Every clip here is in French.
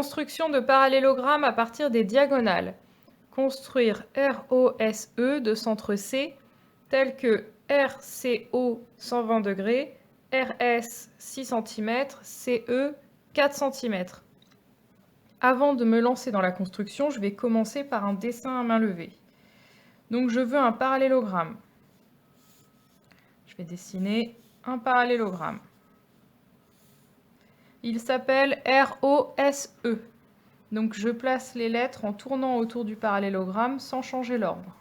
Construction de parallélogramme à partir des diagonales. Construire ROSE de centre C, tel que RCO 120 degrés, RS 6 cm, CE 4 cm. Avant de me lancer dans la construction, je vais commencer par un dessin à main levée. Donc je veux un parallélogramme. Je vais dessiner un parallélogramme. Il s'appelle ROSE. Donc je place les lettres en tournant autour du parallélogramme sans changer l'ordre.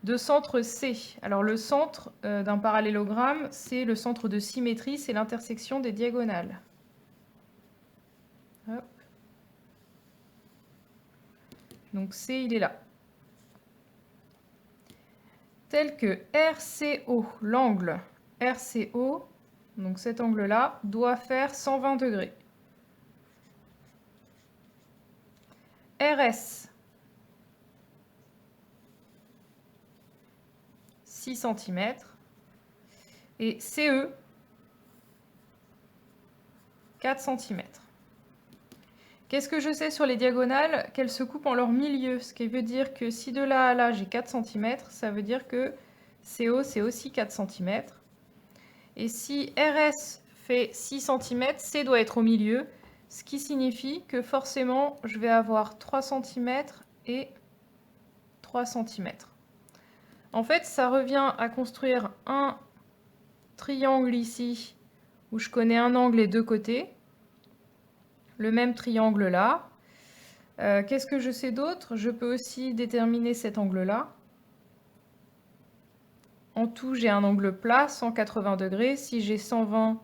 De centre C. Alors le centre d'un parallélogramme, c'est le centre de symétrie, c'est l'intersection des diagonales. Hop. Donc C, il est là. Tel que RCO, l'angle RCO, donc cet angle-là, doit faire 120 degrés. RS, 6 cm. Et CE, 4 cm. Qu'est-ce que je sais sur les diagonales? Qu'elles se coupent en leur milieu, ce qui veut dire que si de là à là j'ai 4 cm, ça veut dire que CO c'est aussi 4 cm. Et si RS fait 6 cm, C doit être au milieu, ce qui signifie que forcément je vais avoir 3 cm et 3 cm. En fait, ça revient à construire un triangle ici, où je connais un angle et deux côtés. Le même triangle là. Qu'est-ce que je sais d'autre? Je peux aussi déterminer cet angle-là. En tout, j'ai un angle plat, 180 degrés. Si j'ai 120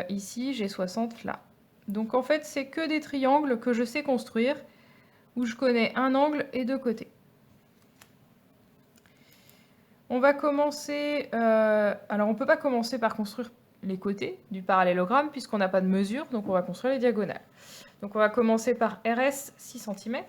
ici, j'ai 60 là. Donc en fait, c'est que des triangles que je sais construire, où je connais un angle et deux côtés. On va commencer... alors on ne peut pas commencer par construire les côtés du parallélogramme, puisqu'on n'a pas de mesure, donc on va construire les diagonales. Donc on va commencer par RS 6 cm.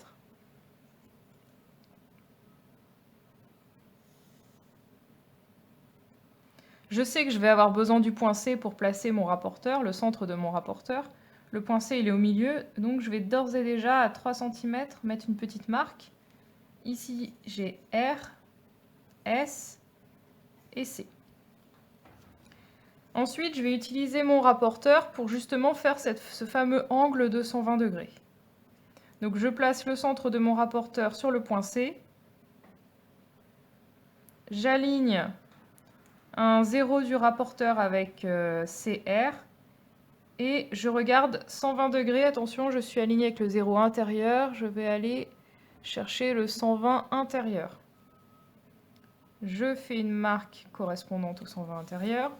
Je sais que je vais avoir besoin du point C pour placer mon rapporteur, le centre de mon rapporteur. Le point C, il est au milieu, donc je vais d'ores et déjà à 3 cm mettre une petite marque. Ici, j'ai R, S et C. Ensuite, je vais utiliser mon rapporteur pour justement faire ce fameux angle de 120 degrés. Donc je place le centre de mon rapporteur sur le point C. J'aligne un 0 du rapporteur avec CR. Et je regarde 120 degrés. Attention, je suis alignée avec le 0 intérieur. Je vais aller chercher le 120 intérieur. Je fais une marque correspondante au 120 intérieur.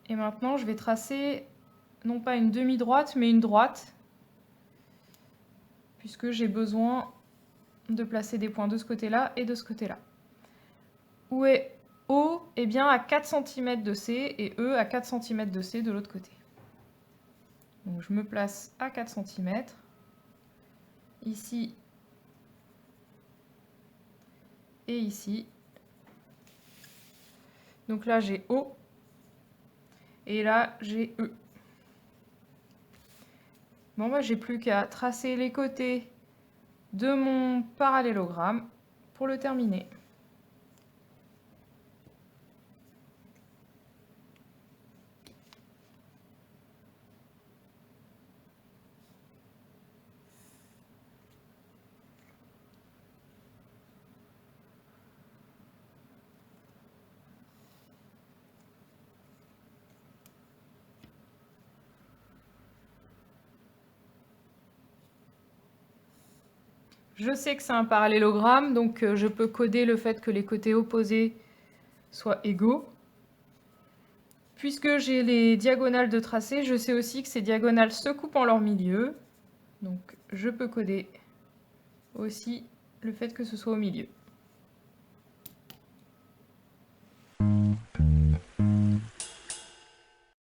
Et maintenant, je vais tracer non pas une demi-droite, mais une droite, puisque j'ai besoin de placer des points de ce côté-là et de ce côté-là. Où est O? Eh bien à 4 cm de C et E à 4 cm de C de l'autre côté. Donc je me place à 4 cm. Ici et ici. Donc là j'ai O et là j'ai E. Bon bah j'ai plus qu'à tracer les côtés de mon parallélogramme pour le terminer. Je sais que c'est un parallélogramme, donc je peux coder le fait que les côtés opposés soient égaux. Puisque j'ai les diagonales de tracé, je sais aussi que ces diagonales se coupent en leur milieu. Donc je peux coder aussi le fait que ce soit au milieu.